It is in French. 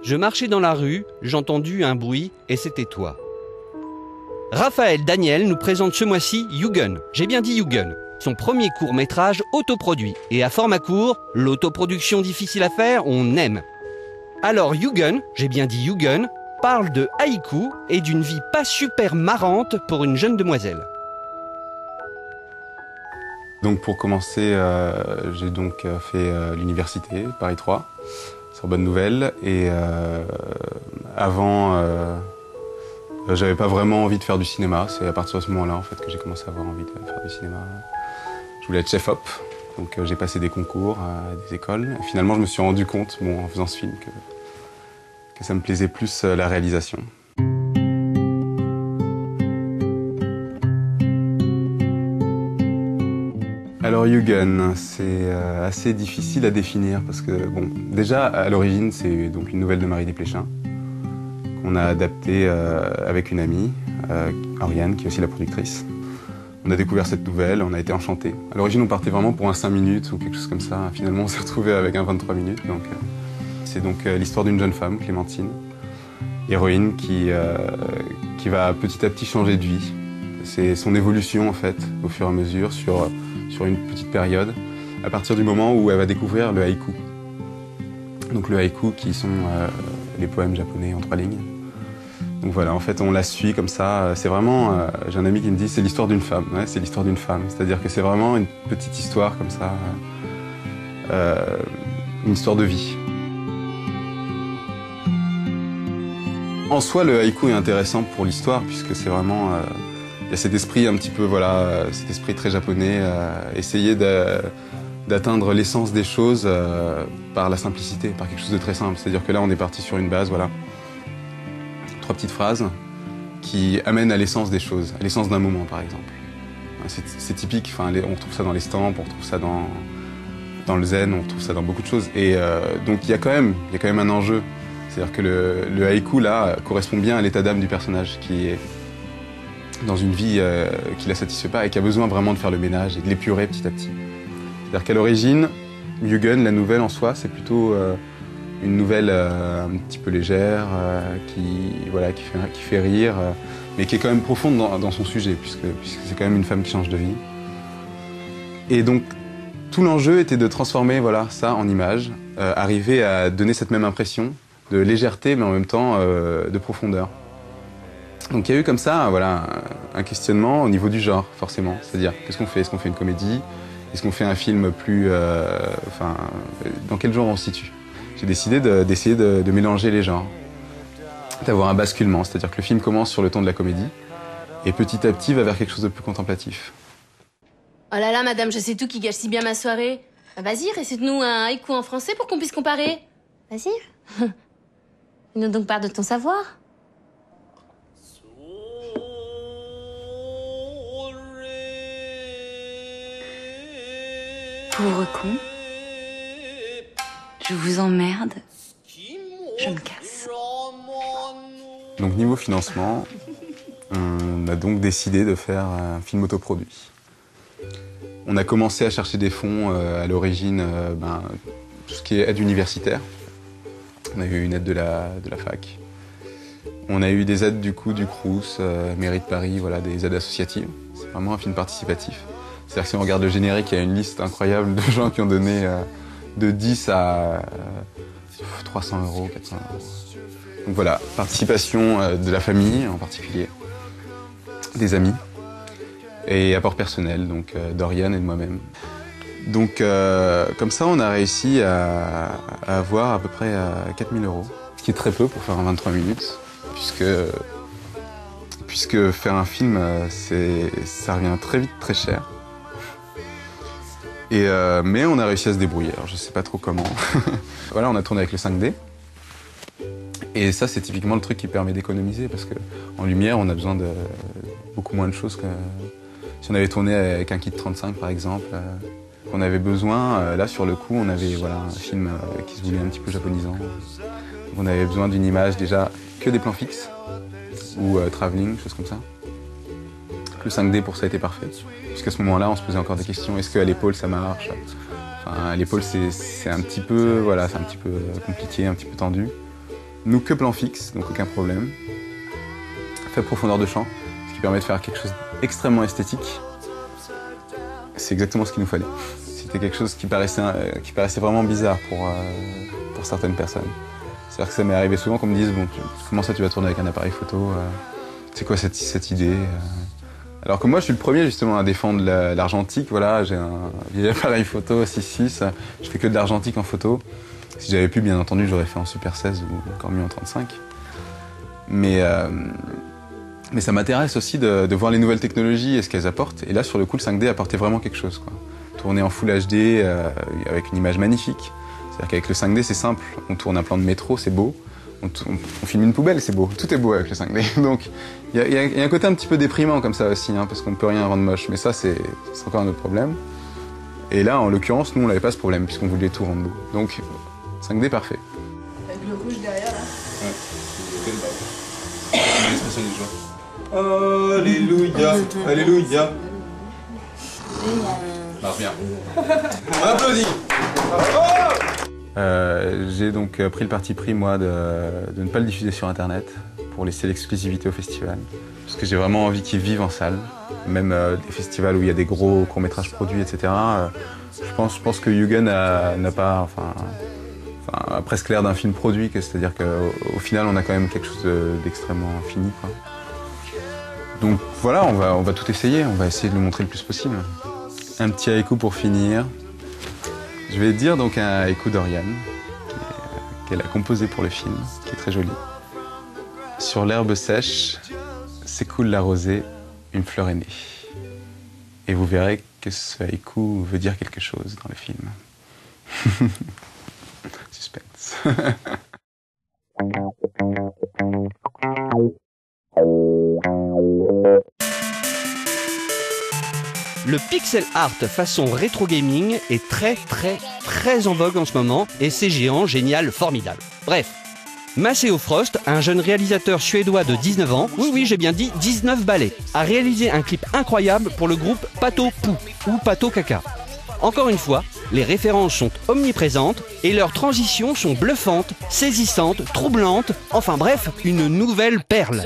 Je marchais dans la rue, j'ai entendu un bruit et c'était toi. Raphaël Daniel nous présente ce mois-ci Jugend, j'ai bien dit Jugend, son premier court-métrage autoproduit. Et à format court, l'autoproduction difficile à faire, on aime. Alors Jugend, j'ai bien dit Jugend, parle de haïku et d'une vie pas super marrante pour une jeune demoiselle. Donc pour commencer, j'ai donc fait l'université, Paris 3, Sorbonne Nouvelle, et avant, j'avais pas vraiment envie de faire du cinéma. C'est à partir de ce moment-là en fait que j'ai commencé à avoir envie de faire du cinéma. Je voulais être chef-op, donc j'ai passé des concours à des écoles. Et finalement, je me suis rendu compte, en faisant ce film, que ça me plaisait plus la réalisation. Alors Jugend, c'est assez difficile à définir parce que, bon, déjà à l'origine c'est donc une nouvelle de Marie Desplechin qu'on a adaptée avec une amie, Oriane, qui est aussi la productrice. On a découvert cette nouvelle, on a été enchantés. À l'origine on partait vraiment pour un 5 minutes ou quelque chose comme ça. Finalement on s'est retrouvé avec un 23 minutes. C'est donc l'histoire d'une jeune femme, Clémentine, héroïne qui va petit à petit changer de vie. C'est son évolution en fait, au fur et à mesure, sur une petite période, à partir du moment où elle va découvrir le haïku. Donc le haïku qui sont les poèmes japonais en 3 lignes. Donc voilà, en fait on la suit comme ça, c'est vraiment, j'ai un ami qui me dit c'est l'histoire d'une femme, ouais, c'est l'histoire d'une femme, c'est-à-dire que c'est vraiment une petite histoire comme ça, une histoire de vie. En soi le haïku est intéressant pour l'histoire puisque c'est vraiment, il y a cet esprit un petit peu, voilà, cet esprit très japonais, essayer d'atteindre l'essence des choses par la simplicité, par quelque chose de très simple. C'est-à-dire que là, on est parti sur une base, voilà, 3 petites phrases qui amènent à l'essence des choses, à l'essence d'un moment, par exemple. C'est typique, enfin, on retrouve ça dans l'estampe, on retrouve ça dans le zen, on retrouve ça dans beaucoup de choses. Et donc, il y a quand même un enjeu. C'est-à-dire que le haïku, là, correspond bien à l'état d'âme du personnage qui est dans une vie qui ne la satisfait pas et qui a besoin vraiment de faire le ménage et de l'épurer petit à petit. C'est-à-dire qu'à l'origine, Jugend, la nouvelle en soi, c'est plutôt une nouvelle un petit peu légère, qui fait rire, mais qui est quand même profonde dans son sujet, puisque c'est quand même une femme qui change de vie. Et donc, tout l'enjeu était de transformer ça en image, arriver à donner cette même impression de légèreté, mais en même temps de profondeur. Donc il y a eu comme ça, un questionnement au niveau du genre, forcément. C'est-à-dire, qu'est-ce qu'on fait? Est-ce qu'on fait une comédie? Est-ce qu'on fait un film plus... dans quel genre on se situe? J'ai décidé d'essayer de mélanger les genres, d'avoir un basculement. C'est-à-dire que le film commence sur le ton de la comédie et petit à petit va vers quelque chose de plus contemplatif. Oh là là, madame, je sais tout qui gâche si bien ma soirée. Vas-y, récite-nous un haïku en français pour qu'on puisse comparer. Vas-y. Fais-nous donc part de ton savoir. Pauvre con, je vous emmerde, je me casse. Donc niveau financement, on a donc décidé de faire un film autoproduit. On a commencé à chercher des fonds à l'origine, tout ce qui est aide universitaire. On a eu une aide de la fac. On a eu des aides du Crous, Mairie de Paris, des aides associatives. C'est vraiment un film participatif. C'est-à-dire que si on regarde le générique, il y a une liste incroyable de gens qui ont donné de 10 à 300 €, 400 €. Donc voilà, participation de la famille en particulier, des amis, et apport personnel, donc d'Oriane et de moi-même. Donc comme ça, on a réussi à avoir à peu près 4 000 €, ce qui est très peu pour faire un 23 minutes, puisque faire un film, ça revient très vite très cher. Mais on a réussi à se débrouiller, alors je sais pas trop comment. On a tourné avec le 5D. Et ça, c'est typiquement le truc qui permet d'économiser, parce qu'en lumière, on a besoin de beaucoup moins de choses que si on avait tourné avec un kit 35 par exemple. On avait besoin, là sur le coup, on avait un film qui se voulait un petit peu japonisant. Donc on avait besoin d'une image déjà que des plans fixes, ou travelling, choses comme ça. Le 5D pour ça était parfait. Puisqu'à ce moment-là, on se posait encore des questions. Est-ce qu'à l'épaule ça marche? Enfin, à l'épaule c'est un petit peu, voilà, c'est un petit peu compliqué, un petit peu tendu. Nous que plan fixe, donc aucun problème. Faible profondeur de champ, ce qui permet de faire quelque chose d'extrêmement esthétique. C'est exactement ce qu'il nous fallait. C'était quelque chose qui paraissait vraiment bizarre pour certaines personnes. C'est-à-dire que ça m'est arrivé souvent qu'on me dise bon, comment ça tu vas tourner avec un appareil photo, c'est quoi cette idée Alors que moi je suis le premier justement à défendre l'argentique, voilà, j'ai un vieil appareil photo 6.6, je fais que de l'argentique en photo. Si j'avais pu, bien entendu, j'aurais fait en Super 16 ou encore mieux en 35. Mais ça m'intéresse aussi de voir les nouvelles technologies et ce qu'elles apportent. Et là, sur le coup, le 5D apportait vraiment quelque chose, quoi. Tourner en Full HD avec une image magnifique. C'est-à-dire qu'avec le 5D, c'est simple. On tourne un plan de métro, c'est beau. On filme une poubelle, c'est beau. Tout est beau avec le 5D. Donc, il y a un côté un petit peu déprimant comme ça aussi, hein, parce qu'on ne peut rien rendre moche. Mais ça, c'est encore un autre problème. Et là, en l'occurrence, nous, on n'avait pas ce problème, puisqu'on voulait tout rendre beau. Donc, 5D parfait. Avec le rouge derrière, là. Ouais. Alléluia, alléluia. Marche bien. On applaudit. J'ai donc pris le parti pris, moi, de ne pas le diffuser sur Internet pour laisser l'exclusivité au festival. Parce que j'ai vraiment envie qu'il vive en salle. Même des festivals où il y a des gros courts-métrages produits, etc. Je pense que Yugen n'a pas... a presque l'air d'un film produit, c'est-à-dire qu'au final, on a quand même quelque chose d'extrêmement fini, quoi. Donc voilà, on va tout essayer, on va essayer de le montrer le plus possible. Un petit haïku pour finir. Je vais dire donc un haïku d'Oriane, qu'elle a composé pour le film, qui est très joli. Sur l'herbe sèche, s'écoule la rosée, une fleur est née. Et vous verrez que ce haïku veut dire quelque chose dans le film. Suspense. Le pixel art façon rétro gaming est très en vogue en ce moment et c'est géant, génial, formidable. Bref, Maceo Frost, un jeune réalisateur suédois de 19 ans, oui j'ai bien dit 19 balais, a réalisé un clip incroyable pour le groupe Pato Pou ou Pato Caca. Encore une fois, les références sont omniprésentes et leurs transitions sont bluffantes, saisissantes, troublantes, enfin bref, une nouvelle perle.